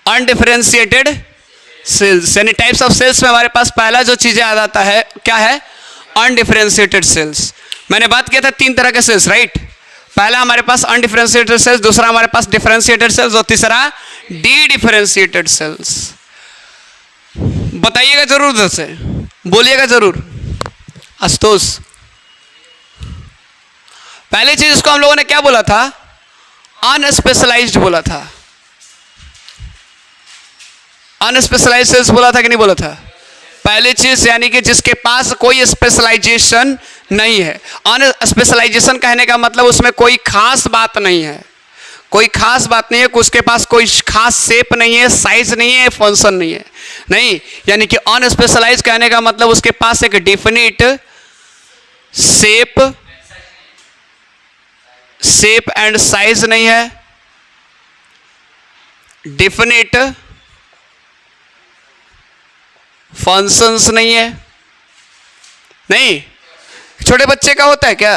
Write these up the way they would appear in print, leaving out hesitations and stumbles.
Undifferentiated cells. यानी types of cells में हमारे पास पहला जो चीजें आ जाता है क्या है, अनडिफरेंशिएटेड सेल्स। मैंने बात किया था 3 तरह के सेल्स, राइट। पहला हमारे पास अनडिफरेंशिएटेड सेल्स, दूसरा हमारे पास डिफरेंशिएटेड सेल्स और तीसरा डी डिफरेंशिएटेड सेल्स। बताइएगा जरूर, उधर से बोलिएगा जरूर। आशुतोष, पहली चीज इसको हम लोगों ने क्या बोला था, अनस्पेशलाइज्ड बोला था। अनस्पेशलाइज्ड सेल्स बोला था कि नहीं बोला था? पहली चीज यानी कि जिसके पास कोई स्पेशलाइजेशन नहीं है। अनस्पेशलाइजेशन कहने का मतलब उसमें कोई खास बात नहीं है, कोई खास बात नहीं है, उसके पास कोई खास शेप नहीं है, साइज नहीं है, फंक्शन नहीं है, नहीं। यानी कि अनस्पेशलाइज कहने का मतलब उसके पास एक डिफिनिट शेप एंड साइज नहीं है, डिफिनिट फंक्शंस नहीं है, नहीं। छोटे बच्चे का होता है क्या?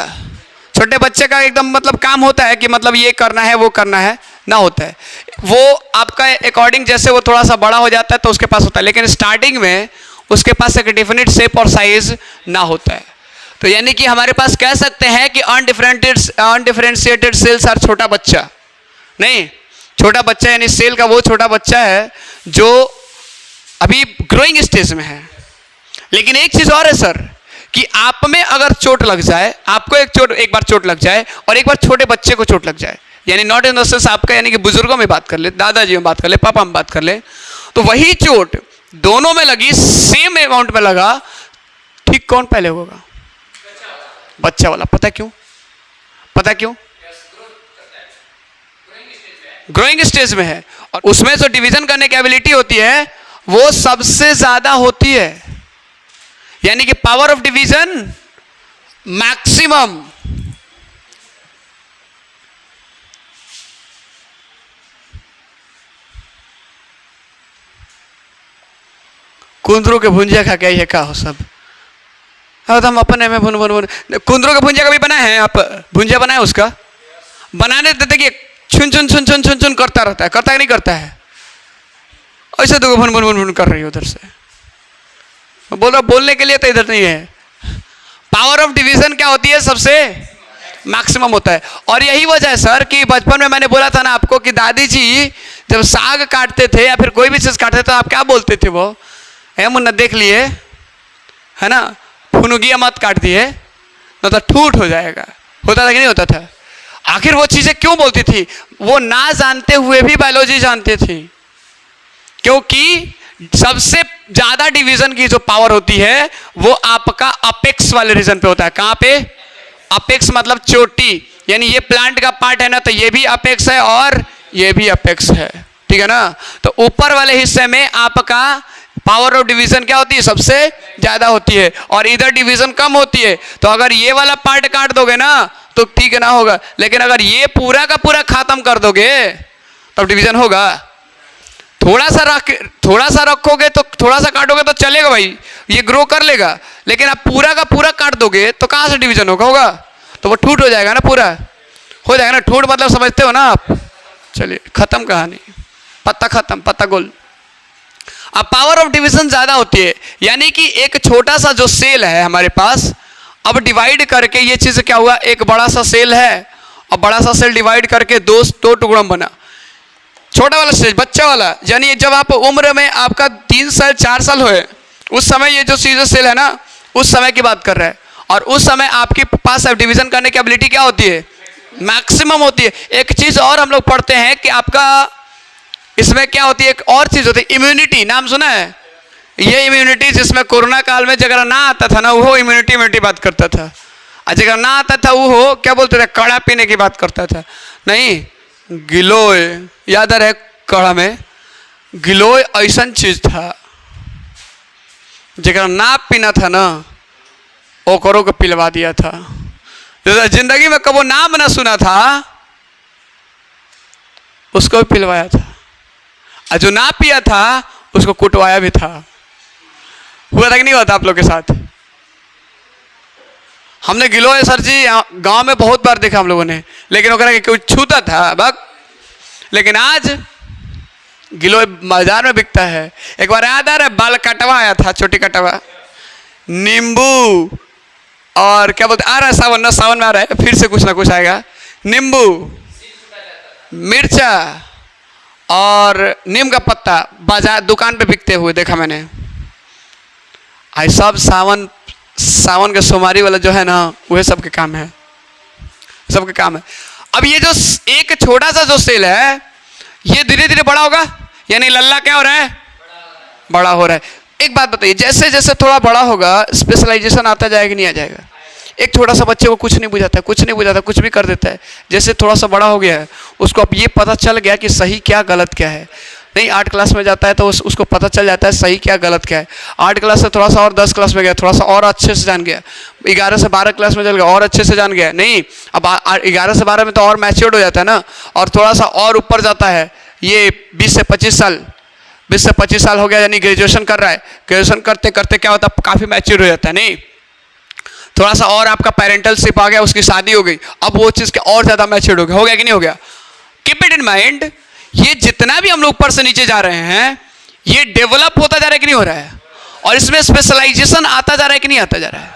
छोटे बच्चे का एकदम मतलब काम होता है कि मतलब ये करना है वो करना है, ना होता है। वो आपका अकॉर्डिंग जैसे वो थोड़ा सा बड़ा हो जाता है तो उसके पास होता है, लेकिन स्टार्टिंग में उसके पास एक डेफिनेट शेप और साइज ना होता है। तो यानी कि हमारे पास कह सकते हैं कि अनडिफरेंशिएटेड सेल्स आर छोटा बच्चा, नहीं। छोटा बच्चा यानी सेल का वो छोटा बच्चा है जो अभी ग्रोइंग स्टेज में है। लेकिन एक चीज और है सर, कि आप में अगर चोट लग जाए, आपको एक बार चोट लग जाए और एक बार छोटे बच्चे को चोट लग जाए, यानी नॉट इन द सेंस आपका, यानी कि बुजुर्गों में बात कर ले, दादाजी में बात कर ले, पापा में बात कर ले, तो वही चोट दोनों में लगी, सेम अमाउंट में लगा, ठीक कौन पहले होगा? बच्चा वाला। पता क्यों? पता क्यों? ग्रोइंग स्टेज में है और उसमें जो डिवीजन करने की एबिलिटी होती है वो सबसे ज्यादा होती है, यानी कि पावर ऑफ डिवीजन मैक्सिमम। कुंदरू के भुंजिया खा के का हो सब, तो हम अपने में भुन भुन भुन। कुंदरू का भुंजिया कभी बनाए हैं आप? भुंजिया बनाए उसका? बनाने देते कि छुन छुन छुन छुन छुन छुन करता रहता है, करता है नहीं करता है? ऐसे तो भुन भुन भुन भुन कर रही है उधर से। बोल रहा बोलने के लिए तो इधर नहीं है। पावर ऑफ डिवीजन क्या होती है? सबसे मैक्सिमम होता है। और यही वजह है सर कि बचपन में मैंने बोला था ना आपको कि दादी जी जब साग काटते थे या फिर कोई भी चीज काटते थे तो आप क्या बोलते थे? वो है मुन्ना देख लिए है ना, फुनुगिया मत काट दिए न तो ठूठ हो जाएगा। होता था कि नहीं होता था? आखिर वो चीजें क्यों बोलती थी? वो ना जानते हुए भी बायोलॉजी जानते थे, क्योंकि सबसे ज्यादा डिवीजन की जो पावर होती है वो आपका अपेक्स वाले रीजन पे होता है। कहां पे? अपेक्स मतलब चोटी, यानी ये प्लांट का पार्ट है ना, तो ये भी अपेक्स है और ये भी अपेक्स है, ठीक है ना। तो ऊपर वाले हिस्से में आपका पावर ऑफ डिवीजन क्या होती है? सबसे ज्यादा होती है और इधर डिवीजन कम होती है। तो अगर ये वाला पार्ट काट दोगे ना तो ठीक है ना होगा, लेकिन अगर ये पूरा का पूरा खत्म कर दोगे तब डिवीजन होगा। थोड़ा सा रखोगे तो थोड़ा सा काटोगे तो चलेगा भाई, ये ग्रो कर लेगा, लेकिन आप पूरा का पूरा काट दोगे तो कहां से डिवीजन होगा? तो वो ठूट हो जाएगा ना, पूरा हो जाएगा ना। ठूट मतलब समझते हो ना आप? चलिए खत्म कहानी, पत्ता खत्म, पत्ता गोल। अब पावर ऑफ डिवीजन ज्यादा होती है, यानी कि एक छोटा सा जो सेल है हमारे पास, अब डिवाइड करके ये चीज क्या हुआ, एक बड़ा सा सेल है और बड़ा सा सेल डिवाइड करके दो टुकड़ों में बना। छोटा वाला स्टेज बच्चा वाला, यानी जब आप उम्र में आपका 3 साल 4 साल हुए उस समय ये जो सीजर सेल है ना, उस समय की बात कर रहे हैं। और उस समय आपके पास डिवीजन करने की एबिलिटी क्या होती है? मैक्सिमम होती है। एक चीज और हम लोग पढ़ते हैं कि आपका इसमें क्या होती है, एक और चीज होती है इम्यूनिटी। नाम सुना है? ये इम्यूनिटी जिसमें कोरोना काल में जगह ना आता था ना वो इम्यूनिटी बात करता था, और जगह ना आता था वो क्या बोलते थे? काढ़ा पीने की बात करता था। नहीं, गिलोय याद रहे, काढ़ा में गिलोय ऐसा चीज था जगह ना पीना था ना ओकरों को पिलवा दिया था। जो जिंदगी में कबो नाम ना सुना था उसको भी पिलवाया था, और जो ना पिया था उसको कुटवाया भी था। हुआ था कि नहीं हुआ था आप लोग के साथ? हमने गिलोय सर जी गांव में बहुत बार देखा हम लोगों ने, लेकिन कोई छूता था बक। लेकिन आज गिलोय बाजार में बिकता है। एक बार याद आ रहा है, बाल कटवा आया था, छोटी कटवा, नींबू और क्या बोलते, आ रहा है सावन ना, सावन में आ रहा है, फिर से कुछ ना कुछ आएगा। नींबू, मिर्चा और नीम का पत्ता बाजार दुकान पे बिकते हुए देखा मैंने। आई सब सावन, सावन के सोमवारी वाला जो है ना, वह सबके काम है, सबके काम है। अब ये जो एक छोटा सा जो सेल है, ये धीरे धीरे बड़ा होगा, यानी लल्ला क्या हो रहा है, बड़ा हो रहा है। एक बात बताइए, जैसे जैसे थोड़ा बड़ा होगा स्पेशलाइजेशन आता जाएगा, नहीं आ जाएगा? एक छोटा सा बच्चे को कुछ नहीं बुझाता, कुछ नहीं बुझाता, कुछ भी कर देता है। जैसे थोड़ा सा बड़ा हो गया है, उसको अब ये पता चल गया कि सही क्या गलत क्या है। नहीं, 8 क्लास में जाता है तो उसको पता चल जाता है सही क्या गलत क्या है। 8 क्लास से थोड़ा सा और 10 क्लास में गया, थोड़ा सा और अच्छे से जान गया। 11 से 12 क्लास में चल गया, और अच्छे से जान गया। नहीं, अब 11 से 12 में तो और मैच्योर्ड हो जाता है ना, और थोड़ा सा और ऊपर जाता है। ये 20 से 25 साल, 20 से 25 साल हो गया, यानी ग्रेजुएशन कर रहा है। ग्रेजुएशन करते करते क्या होता है, काफ़ी मैच्योर हो जाता है। नहीं, थोड़ा सा और आपका पेरेंटलशिप आ गया, उसकी शादी हो गई, अब वो चीज़ के और ज़्यादा मैच्योर हो गया कि नहीं हो गया? कीप इट इन माइंड, ये जितना भी हम लोग ऊपर से नीचे जा रहे हैं, ये डेवलप होता जा रहा है कि नहीं हो रहा है? और इसमें स्पेशलाइजेशन आता जा रहा है कि नहीं आता जा रहा है?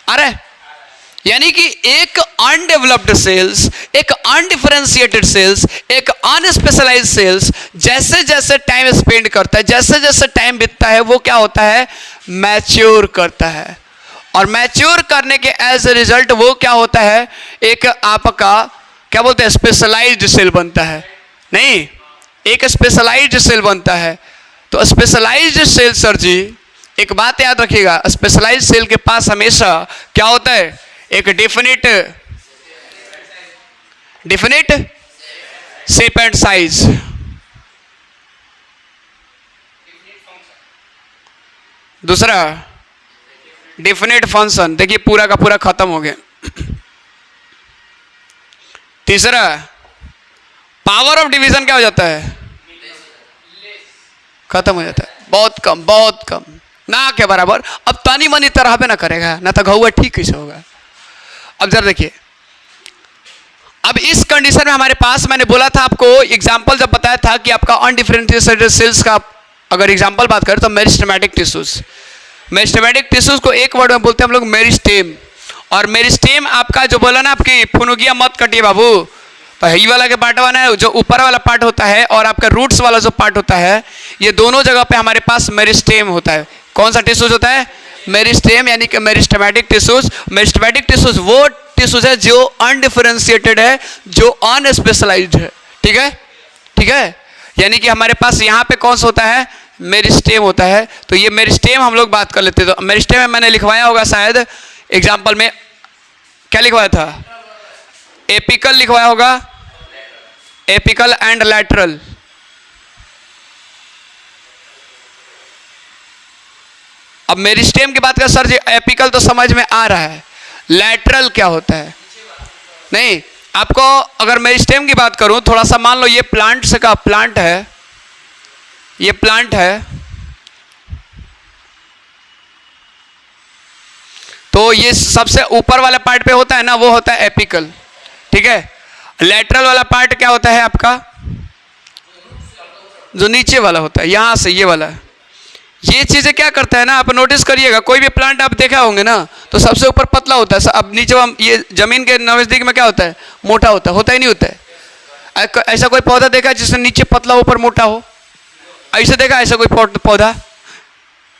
आ रहा है। यानी कि एक अनडेवलप्ड सेल्स, एक अनडिफरेंशिएटेड सेल्स, एक अनस्पेशलाइज्ड सेल्स जैसे जैसे टाइम स्पेंड करता है, जैसे जैसे टाइम बीतता है, वो क्या होता है, मैच्योर करता है। और मैच्योर करने के एज ए रिजल्ट वो क्या होता है, एक आपका क्या बोलते हैं, स्पेशलाइज्ड सेल बनता है। नहीं, एक स्पेशलाइज्ड सेल बनता है। तो स्पेशलाइज्ड सेल सर जी, एक बात याद रखिएगा, स्पेशलाइज्ड सेल के पास हमेशा क्या होता है, एक डेफिनिट शेप एंड साइज, दूसरा डेफिनेट फंक्शन, देखिए पूरा का पूरा खत्म हो गया। तीसरा पावर ऑफ डिवीजन क्या हो जाता है, खत्म हो जाता है, बहुत कम, बहुत कम, ना के बराबर। अब तानी मनी तरह पे ना करेगा, ना तो घुआ ठीक कैसे होगा। अब जरा देखिए, अब इस कंडीशन में हमारे पास, मैंने बोला था आपको एग्जांपल जब बताया था कि आपका अनडिफरेंशिएटेड सेल्स का अगर एग्जांपल बात करें तो मेरिस्टेमेटिक टिश्यूज, मेरिस्टेमेटिक टिश्यूज को एक वर्ड में बोलते हैं हम लोग मेरिस्टेम। और मेरिस्टेम आपका जो बोला ना, आपकी फुनुगिया मत कटिए बाबू, तो ही वाला के पार्ट वाला है, जो ऊपर वाला पार्ट होता है और आपका रूट्स वाला जो पार्ट होता है, ये दोनों जगह पे हमारे पास मेरिस्टेम होता है। कौन सा टिश्यूज होता है, मेरिस्टेम, यानी कि मेरिस्टेमेटिक टिश्यूज। मेरिस्टेमेटिक टिश्यूज वो टिश्यूज है जो अनडिफरेंशिएटेड है, जो अनस्पेशलाइज्ड है। ठीक है, ठीक है, यानी कि हमारे पास यहाँ पे कौन सा होता है, मेरिस्टेम होता है। तो ये मेरिस्टेम हम लोग बात कर लेते हैं। तो मेरिस्टेम में मैंने लिखवाया होगा शायद एग्जाम्पल में, क्या लिखवाया था, एपिकल लिखवाया होगा, एपिकल एंड लैटरल। अब मेरिस्टेम की बात कर सर जी, एपिकल तो समझ में आ रहा है, लैटरल क्या होता है? नहीं, आपको अगर मेरिस्टेम की बात करूं, थोड़ा सा मान लो ये प्लांट से का प्लांट है, ये प्लांट है, तो ये सबसे ऊपर वाला पार्ट पे होता है ना, वो होता है एपिकल। ठीक है, लैटरल वाला पार्ट क्या होता है आपका, जो नीचे वाला होता है, यहां से ये वाला। ये चीजें क्या करता है ना, आप नोटिस करिएगा, कोई भी प्लांट आप देखा होंगे ना, तो सबसे ऊपर पतला होता है, अब नीचे ये जमीन के नजदीक में क्या होता है, मोटा होता ही नहीं होता है। ऐसा कोई पौधा देखा जिससे नीचे पतला ऊपर मोटा हो? ऐसे देखा ऐसा कोई पौधा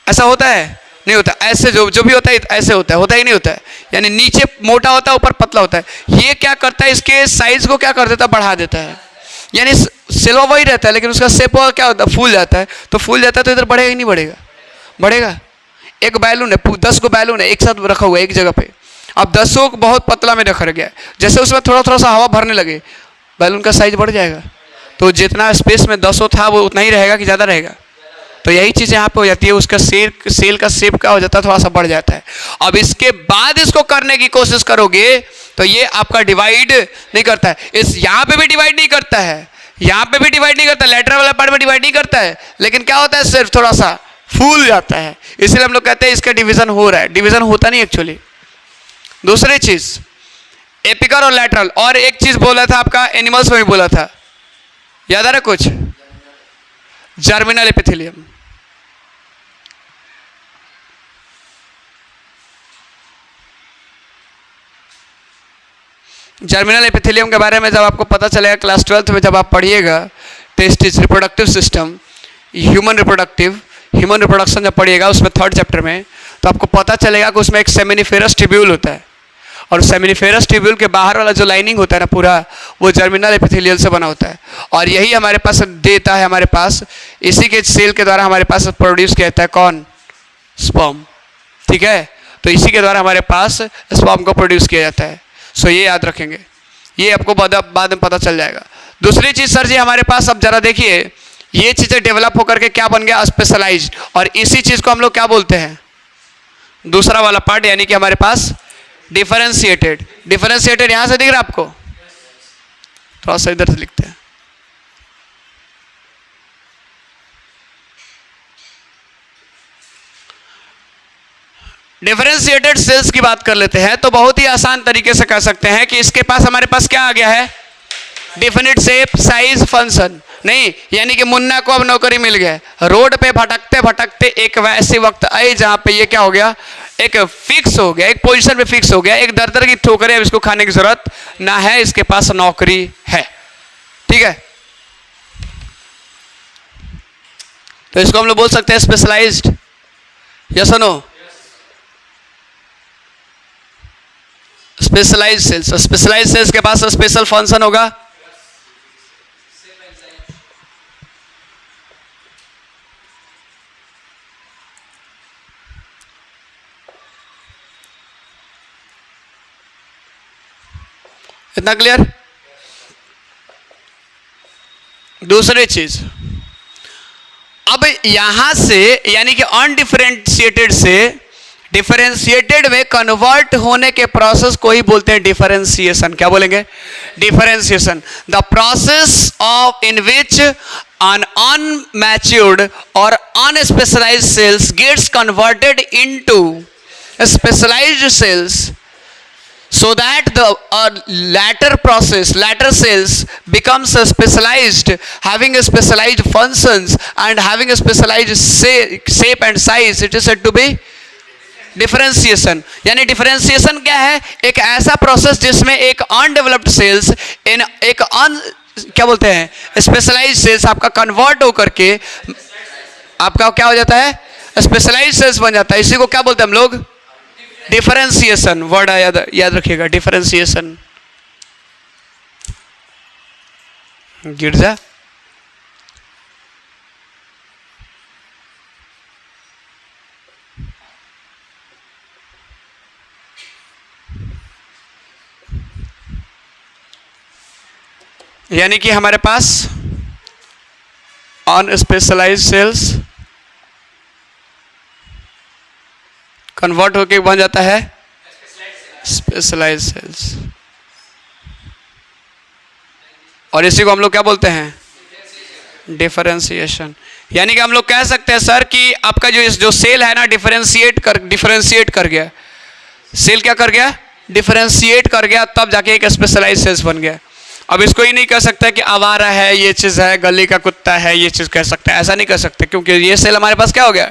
ऐसा होता है? नहीं होता। ऐसे जो भी होता है ऐसे होता ही नहीं होता है, यानी नीचे मोटा होता है, ऊपर पतला होता है। ये क्या करता है, इसके साइज को क्या कर देता है, बढ़ा देता है। यानी सेलवा वही रहता है, लेकिन उसका शेप क्या होता है, फूल जाता है। तो फूल जाता है तो इधर बढ़ेगा ही नहीं, बढ़ेगा। एक बैलून है, 10 को बैलून है एक साथ रखा हुआ है एक जगह पे, अब 10 को बहुत पतला में रखा गया है, जैसे उसमें थोड़ा थोड़ा सा हवा भरने लगे, बैलून का साइज बढ़ जाएगा। तो जितना स्पेस में 10 था वो उतना ही रहेगा कि ज़्यादा रहेगा? तो यही चीज़ यहाँ पे हो जाती है, उसका सेल का शेप क्या हो जाता है, थोड़ा सा बढ़ जाता है। अब इसके बाद इसको करने की कोशिश करोगे तो ये आपका डिवाइड नहीं करता है, इस यहाँ पे भी डिवाइड नहीं करता है, यहाँ पे भी डिवाइड नहीं करता, लेटरल वाला पार्ट में डिवाइड नहीं करता है, लेकिन क्या होता है, सिर्फ थोड़ा सा फूल जाता है। इसलिए हम लोग कहते हैं इसका डिवीजन हो रहा है, डिवीजन होता नहीं एक्चुअली। दूसरी चीज एपिकल और लैटरल, और एक चीज बोला था आपका एनिमल्स में भी बोला था, याद आ रहा कुछ? Germinal epithelium. जर्मिनल एपिथेलियम के बारे में जब आपको पता चलेगा क्लास 12th में जब आप पढ़िएगा, testis, reproductive system, human reproduction जब पढ़िएगा उसमें 3rd चैप्टर में, तो आपको पता चलेगा कि उसमें एक सेमिनिफेरस ट्यूब्यूल होता है, और सेमिनिफेरस ट्यूब्यूल के बाहर वाला जो लाइनिंग होता है ना पूरा, वो जर्मिनल एपिथेलियल से बना होता है, और यही हमारे पास देता है, हमारे पास इसी के सेल के द्वारा हमारे पास प्रोड्यूस किया जाता है कौन? स्पर्म। ठीक है, तो इसी के द्वारा हमारे पास स्पर्म को प्रोड्यूस किया जाता है। सो ये याद रखेंगे, ये आपको बाद में पता चल जाएगा। दूसरी चीज सर जी हमारे पास, अब जरा देखिए, ये चीजें डेवलप होकर के क्या बन गया? स्पेशलाइज्ड। और इसी चीज को हम लोग क्या बोलते हैं? दूसरा वाला पार्ट, यानी कि हमारे पास डिफरेंशिएटेड। डिफरेंशिएटेड यहां से दिख रहा है आपको? थोड़ा सा इधर से लिखते हैं। डिफरेंशिएटेड सेल्स की बात कर लेते हैं, तो बहुत ही आसान तरीके से कह सकते हैं कि इसके पास हमारे पास क्या आ गया है? Definite shape, size, function. नहीं, यानी कि मुन्ना को अब नौकरी मिल गया। रोड पे भटकते भटकते एक वैसे वक्त आई जहां पे ये क्या हो गया? एक फिक्स हो गया, एक पोजीशन पे फिक्स हो गया, एक दर दर की ठोकरें, अब इसको खाने की जरूरत ना है, इसके पास नौकरी है। ठीक है, तो इसको हम लोग बोल सकते हैं स्पेशलाइज्ड। यस और no? Specialized cells. Specialized cells के पास स्पेशल फंक्शन होगा। इतना क्लियर? दूसरी चीज, अब यहां से यानी कि अनडिफरेंशिएटेड से डिफरेंशिएटेड में कन्वर्ट होने के प्रोसेस को ही बोलते हैं डिफरेंशिएशन। क्या बोलेंगे? Differentiation. The process of in which an unmatured or unspecialized cells gets converted into specialized cells, so that the latter cells becomes specialized, having a specialized functions and having a specialized shape and size. It is said to be differentiation. यानी differentiation क्या है? एक ऐसा process जिसमें एक undeveloped sales इन एक क्या बोलते हैं? स्पेशलाइज्ड सेल्स आपका कन्वर्ट होकर के आपका क्या हो जाता है? स्पेशलाइज्ड सेल्स बन जाता है। इसी को क्या बोलते हैं हम लोग? डिफरेंशिएशन। वर्ड याद रखिएगा, डिफरेंशिएशन। गिरजा यानी कि हमारे पास अनस्पेशलाइज्ड सेल्स कन्वर्ट होके बन जाता है स्पेशलाइज्ड सेल्स, और इसी को हम लोग क्या बोलते हैं? डिफरेंशिएशन। यानी कि हम लोग कह सकते हैं सर कि आपका जो सेल है ना, डिफरेंशिएट कर गया। सेल क्या कर गया? डिफरेंशिएट कर गया, तब जाके एक स्पेशलाइज्ड सेल्स बन गया। अब इसको ही नहीं कह सकता कि आवारा है, ये चीज़ है, गली का कुत्ता है, ये चीज़ कह सकते हैं। ऐसा नहीं कह सकते, क्योंकि ये सेल हमारे पास क्या हो गया?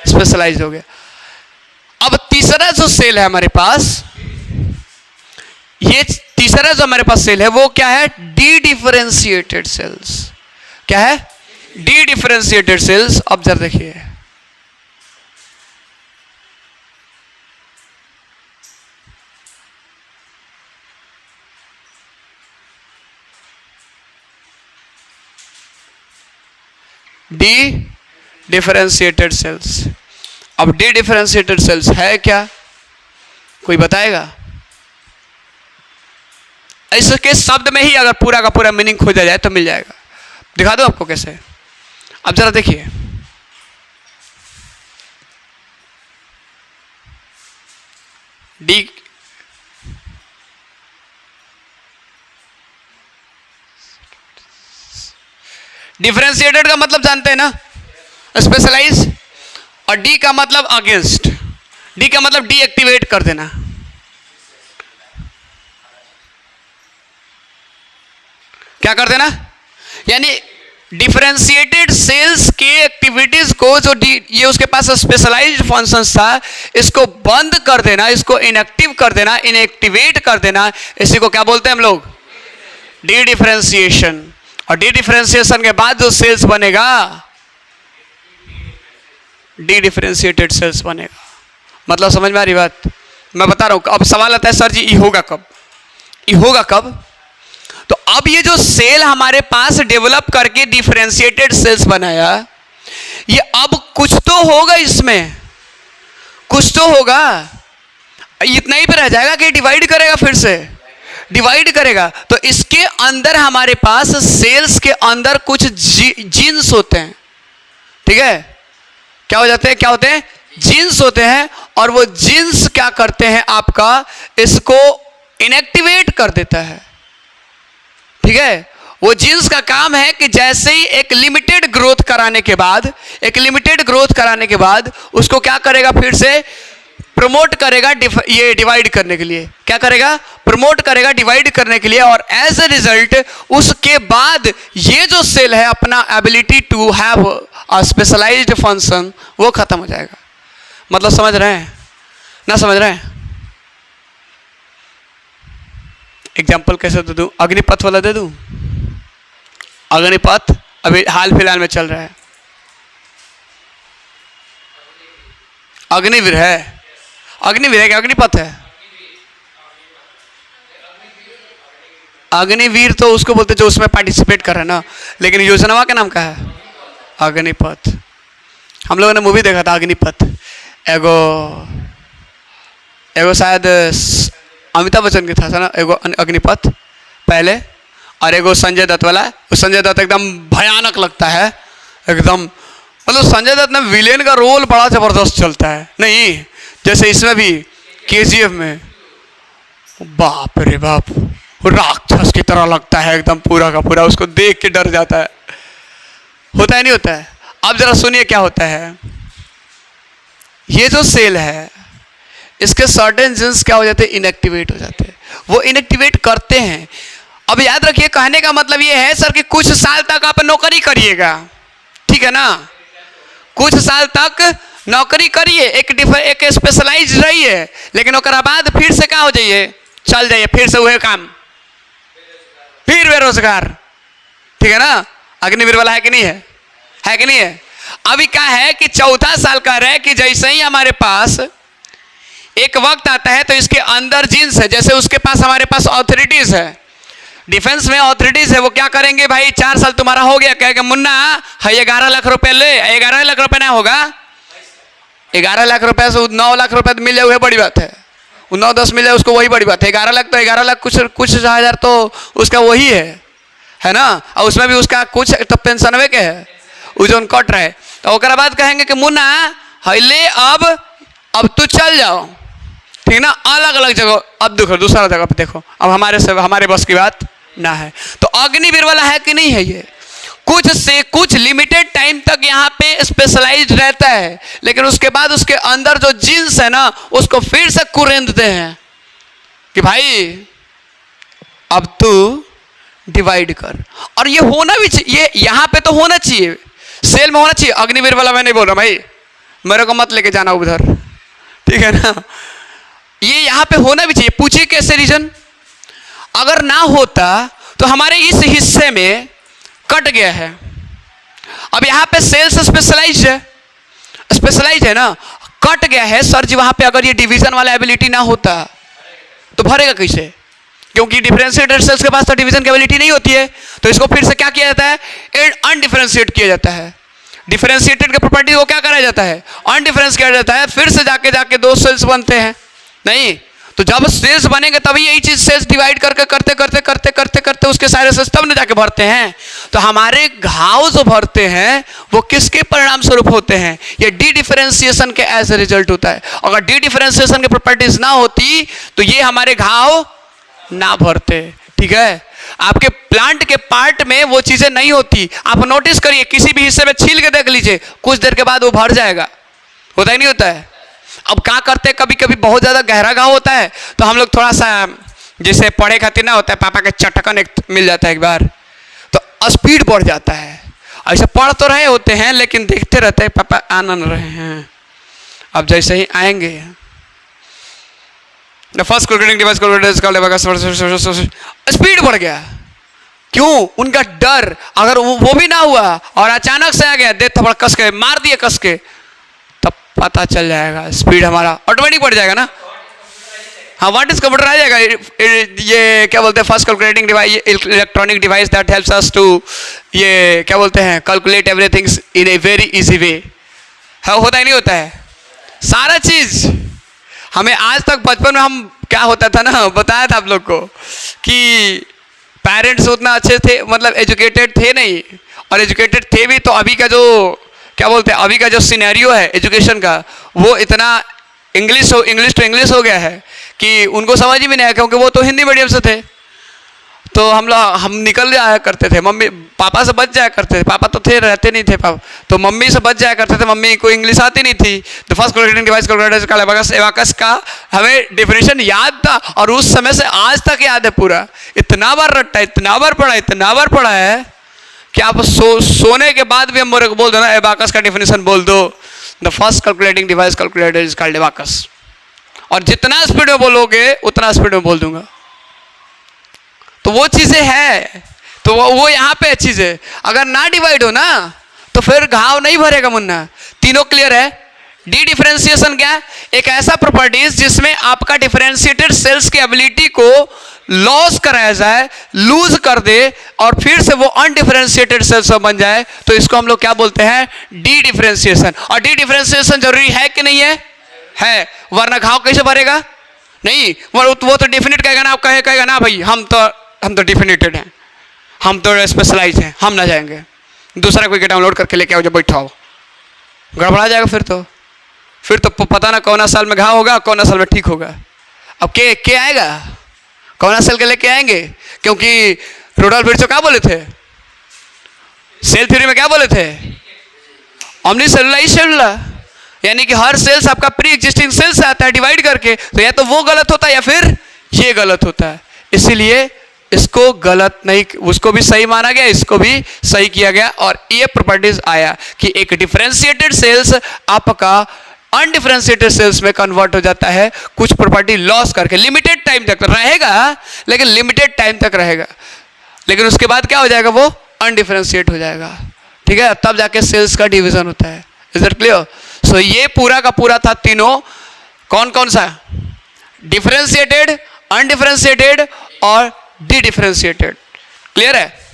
स्पेशलाइज्ड हो गया। अब तीसरा जो सेल है हमारे पास, ये तीसरा जो हमारे पास सेल है वो क्या है? D differentiated sales. क्या है? D differentiated sales. अब जरा देखिए, डी डिफरेंशिएटेड सेल्स। अब डी डिफरेंशिएटेड सेल्स है क्या? कोई बताएगा? इसके शब्द में ही अगर पूरा का पूरा मीनिंग खोजा जाए तो मिल जाएगा। दिखा दो आपको कैसे। अब जरा देखिए, डी डिफरेंशिएटेड का मतलब जानते हैं ना? स्पेशलाइज। और डी का मतलब अगेंस्ट। डी का मतलब डीएक्टिवेट कर देना। क्या कर देना? यानी डिफरेंशिएटेड सेल्स के एक्टिविटीज को जो ये उसके पास स्पेशलाइज्ड फंक्शंस था, इसको बंद कर देना, इसको इनएक्टिव कर देना, इनएक्टिवेट कर देना, इसी को क्या बोलते हैं हम लोग? D differentiation. और डी डिफरेंशिएशन के बाद जो सेल्स बनेगा डी डिफरेंशिएटेड सेल्स बनेगा। मतलब समझ में आ रही बात? मैं बता रहा हूं। अब सवाल आता है सर जी ये होगा कब? ये होगा कब? तो अब ये जो सेल हमारे पास डेवलप करके डिफरेंशिएटेड सेल्स बनाया, ये अब कुछ तो होगा, इसमें कुछ तो होगा। इतना ही पे रह जाएगा कि डिवाइड करेगा, फिर से डिवाइड करेगा। तो इसके अंदर हमारे पास सेल्स के अंदर कुछ जीन्स होते हैं, ठीक है? क्या हो जाते हैं? क्या होते हैं? जीन्स होते हैं। और वो जीन्स क्या करते हैं? आपका इसको इनएक्टिवेट कर देता है, ठीक है? वो जीन्स का काम है कि जैसे ही एक लिमिटेड ग्रोथ कराने के बाद, एक लिमिटेड ग्रोथ कराने के बाद उसको क्या करेगा? फिर से प्रमोट करेगा ये डिवाइड करने के लिए। क्या करेगा? प्रमोट करेगा डिवाइड करने के लिए। और एज ए रिजल्ट उसके बाद ये जो सेल है अपना ability to have a specialized function वो खत्म हो जाएगा। मतलब समझ रहे हैं ना? समझ रहे हैं? एग्जाम्पल कैसे दे दूं? अग्निपथ वाला दे दूं? अग्निपथ अभी हाल फिलहाल में चल रहा है। अग्निवीर है, अग्निवीर है क्या? अग्निपथ है? अग्निवीर तो उसको बोलते जो उसमें पार्टिसिपेट कर रहा है ना, लेकिन योजनावा का नाम क्या है? अग्निपथ। हम लोगों ने मूवी देखा था अग्निपथ। एगो शायद अमिताभ बच्चन के था ना, एगो अग्निपथ पहले, और एगो संजय दत्त वाला। संजय दत्त एकदम भयानक लगता है एकदम। मतलब संजय दत्त ने विलेन का रोल बड़ा जबरदस्त चलता है, नहीं जैसे इसमें भी केजीएफ में, बाप रे बाप, राक्षस की तरह लगता है एकदम पूरा का पूरा। उसको देख के डर जाता है। होता है नहीं होता है? अब जरा सुनिए क्या होता है। ये जो सेल है इसके सर्टेन जीन्स क्या हो जाते हैं? इनएक्टिवेट हो जाते हैं। वो इनएक्टिवेट करते हैं। अब याद रखिए, कहने का मतलब ये है सर कि कुछ साल तक आप नौकरी करिएगा, ठीक है ना? कुछ साल तक नौकरी करिए, एक स्पेशलाइज रहिए, लेकिन उसके बाद फिर से क्या हो जाइए? चल जाइए फिर से वही काम, फिर बेरोजगार, ठीक है ना? अग्निवीर वाला है कि नहीं है? है कि नहीं है? अभी क्या है कि चौथा साल का रहे कि जैसे ही हमारे पास एक वक्त आता है तो इसके अंदर जीन्स है, जैसे उसके पास हमारे पास ऑथोरिटीज है, डिफेंस में ऑथोरिटीज है। वो क्या करेंगे? भाई 4 साल तुम्हारा हो गया, कहेगा मुन्ना है 11 लाख रुपए ले। 11 लाख रुपए ना होगा, 11 लाख रुपए से 9 लाख रुपए मिल जाए वही बड़ी बात है। 9-10 मिल जाए उसको वही बड़ी बात है। 11 लाख तो 11 लाख कुछ हजार तो उसका वही है ना? और उसमें भी उसका कुछ तो पेंशनवे के है, वो जो कट रहे। तो उसके बाद कहेंगे कि मुन्ना है ले अब तू चल जाओ, ठीक ना? अलग अलग जगह अब देखो, दूसरा जगह पे देखो। अब हमारे बस की बात ना है। तो अग्निवीर वाला है कि नहीं है? ये कुछ से कुछ लिमिटेड टाइम तक यहाँ पे स्पेशलाइज्ड रहता है, लेकिन उसके बाद उसके अंदर जो जीन्स है ना उसको फिर से कुरेंदते हैं कि भाई अब तू डिवाइड कर। और ये होना भी चाहिए, ये यहाँ पे तो होना चाहिए, सेल में होना चाहिए। अग्निवीर वाला मैं नहीं बोल रहा भाई, मेरे को मत लेके जाना उधर, ठीक है ना? ये यहाँ पे होना भी चाहिए। पूछिए कैसे रीजन? अगर ना होता तो हमारे इस हिस्से में कट गया है। अब यहाँ पे सेल्स स्पेशलाइज है ना, कट गया है सर जी। वहाँ पे अगर ये डिवीजन वाला एबिलिटी ना होता तो भरेगा कैसे? क्योंकि डिफरेंशिएटेड सेल्स के पास तो डिवीजन की एबिलिटी नहीं होती है। तो इसको फिर से क्या किया जाता है? अनडिफरेंशिएट किया जाता है। डिफरेंशिएटेड के प्रॉपर्टी को क्या करा जाता है? अनडिफरेंस किया जाता है। फिर से जाके 2 सेल्स बनते हैं, नहीं? तो जब सेल्स बनेंगे तभी यही चीज सेल्स डिवाइड करते उसके सारे सेल्स तब न जाके भरते हैं। तो हमारे घाव जो भरते हैं वो किसके परिणाम स्वरूप होते हैं? ये डी डिफरेंशिएशन के एज ए रिजल्ट होता है। अगर डी डिफरेंशिएशन की प्रॉपर्टीज ना होती तो ये हमारे घाव ना भरते, ठीक है? आपके प्लांट के पार्ट में वो चीजें नहीं होती। आप नोटिस करिए, किसी भी हिस्से में छील के देख लीजिए, कुछ देर के बाद वो भर जाएगा। होता ही नहीं होता है? अब क्या करते हैं, कभी कभी बहुत ज्यादा गहरा घाव होता है तो हम लोग थोड़ा सा जैसे पढ़े खातिर ना होता है, पापा के चटकन एक मिल जाता है एक बार, तो स्पीड बढ़ जाता है। ऐसे पढ़ तो रहे होते हैं लेकिन देखते रहते हैं पापा आ न रहे हैं। अब जैसे ही आएंगे the first calculating device speed बढ़ गया। क्यों? उनका डर। अगर वो भी ना हुआ और अचानक से आ गया, दे थप्पड़ कस के मार दिए कस के, तब पता चल जाएगा, स्पीड हमारा ऑटोमेटिक बढ़ जाएगा ना। हाँ, व्हाट इज कंप्यूटर आ जाएगा। ये क्या बोलते हैं, first calculating device, electronic device that helps us to, ये क्या बोलते हैं, calculate everything in a very easy way. हाँ, होता ही नहीं होता है सारा चीज। हमें आज तक बचपन में हम क्या होता था ना, बताया था आप लोग को कि पेरेंट्स उतना अच्छे थे, मतलब एजुकेटेड थे नहीं, और एजुकेटेड थे भी तो अभी का जो क्या बोलते हैं, अभी का जो सिनेरियो है एजुकेशन का, वो इतना इंग्लिश टू इंग्लिश हो गया है कि उनको समझ ही भी नहीं आया, क्योंकि वो तो हिंदी मीडियम से थे। तो हम निकल जाया करते थे, मम्मी पापा से बच जाया करते थे, पापा तो थे, रहते नहीं थे पापा, तो मम्मी से बच जाया करते थे, मम्मी को इंग्लिश आती नहीं थी। तो first calculating device calculator abacus का हमें डेफिनेशन याद था, और उस समय से आज तक याद है पूरा। इतना बार रट्टा, इतना बार पढ़ा है कि आप सोने के बाद भी हम मेरे को बोल दो ना, एबाकस का डेफिनेशन बोल दो, the first calculating device calculator is called abacus, और जितना स्पीड में बोलोगे उतना स्पीड में बोल दूंगा। तो वो चीजें है, तो वो यहाँ पे चीजें अगर ना डिवाइड हो ना तो फिर घाव नहीं भरेगा मुन्ना। तीनों क्लियर है। डी डिफरेंशिएशन क्या है? एक ऐसा प्रॉपर्टीज जिसमें आपका डिफरेंशिएटेड सेल्स की एबिलिटी को लॉस कराया जाए, लूज कर दे, और फिर से वो अनडिफरेंशिएटेड सेल्स बन जाए, तो इसको हम लोग क्या बोलते हैं? D differentiation. और डी डिफरेंशिएशन जरूरी है कि नहीं है? है, वरना घाव कैसे भरेगा? नहीं, वो तो डेफिनेट कहेगा ना, आप कहेगा ना भाई हम तो डिफिनेटेड हैं, हम तो स्पेशलाइज हैं, हम ना जाएंगे, दूसरा कोई डाउनलोड करके लेके आओ, जब बैठा हो, गड़बड़ा जाएगा। फिर तो पता ना कौन साल में घाव होगा, कौन साल में ठीक होगा। अब के आएगा, कौन सेल के लेके आएंगे? क्योंकि रुडोल्फ विर्चो क्या बोले थे? सेल थ्योरी में क्या बोले थे? ओमनी सेलुलर, यानी कि हर सेल्स आपका प्री एग्जिस्टिंग सेल्स आता है डिवाइड करके, तो या तो वो गलत होता है या फिर ये गलत होता है। इसीलिए इसको गलत नहीं, उसको भी सही माना गया, इसको भी सही किया गया, और ये प्रॉपर्टीज आया कि एक डिफरेंशिएटेड सेल्स आपका अनडिफरेंशिएटेड सेल्स में कन्वर्ट हो जाता है, कुछ प्रॉपर्टी लॉस करके। लिमिटेड टाइम तक रहेगा, लेकिन लिमिटेड टाइम तक रहेगा, लेकिन उसके बाद क्या हो जाएगा? वो अनडिफरेंशिएट हो जाएगा। ठीक है, तब जाके सेल्स का डिवीजन होता है। Is that clear? सो ये पूरा का पूरा था तीनों, कौन सा? डिफरेंशिएटेड, अनडिफरेंशिएटेड और डी डिफरेंशिएटेड। क्लियर है?